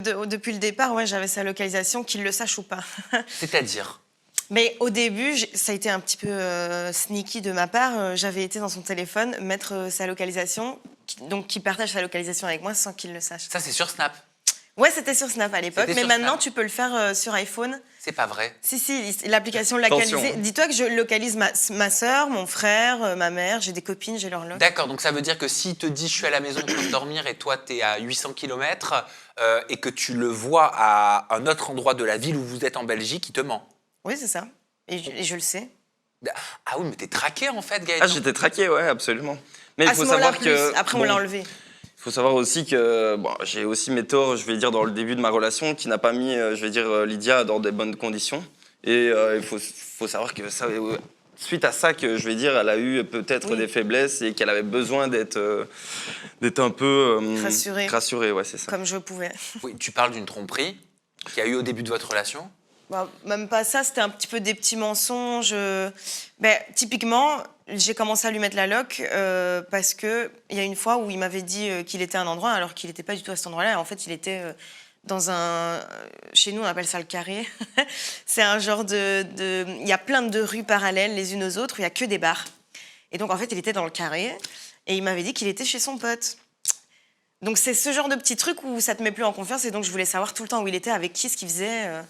Depuis le départ, ouais, j'avais sa localisation, qu'il le sache ou pas. C'est-à-dire? Mais au début, ça a été un petit peu sneaky de ma part. J'avais été dans son téléphone mettre sa localisation, donc qui partage sa localisation avec moi sans qu'il le sache. Ça, c'est sur Snap. Ouais, c'était sur Snap à l'époque, C'était mais sur maintenant Snap. tu peux le faire sur iPhone. C'est pas vrai. Si, l'application localisée. Attention. Dis-toi que je localise ma soeur, mon frère, ma mère, j'ai des copines, j'ai leur loc. D'accord, donc ça veut dire que s'il te dit je suis à la maison en train de dormir et toi t'es à 800 km et que tu le vois à un autre endroit de la ville où vous êtes en Belgique, il te ment. Oui, c'est ça. Et je le sais. Ah oui, mais t'es traqué en fait, Gaëtan. Ah, j'étais traqué, ouais, absolument. Mais il À faut ce moment-là, savoir que. après, on l'a enlevé. Il faut savoir aussi que j'ai aussi mes torts, je vais dire, dans le début de ma relation, qui n'a pas mis, je vais dire, Lydia dans des bonnes conditions. Et il faut savoir que ça, suite à ça, que je vais dire, elle a eu peut-être des faiblesses et qu'elle avait besoin d'être un peu rassurée, ouais, c'est ça. Comme je pouvais. Oui, tu parles d'une tromperie qu'il y a eu au début de votre relation. Bah, même pas ça, c'était un petit peu des petits mensonges. Ben, typiquement, j'ai commencé à lui mettre la loc parce qu'il y a une fois où il m'avait dit qu'il était à un endroit alors qu'il n'était pas du tout à cet endroit-là. En fait, il était dans un... Chez nous, on appelle ça le carré. C'est un genre de... Il y a plein de rues parallèles les unes aux autres où il n'y a que des bars. Et donc, en fait, il était dans le carré et il m'avait dit qu'il était chez son pote. Donc, c'est ce genre de petit truc où ça te met plus en confiance et donc je voulais savoir tout le temps où il était, avec qui, ce qu'il faisait.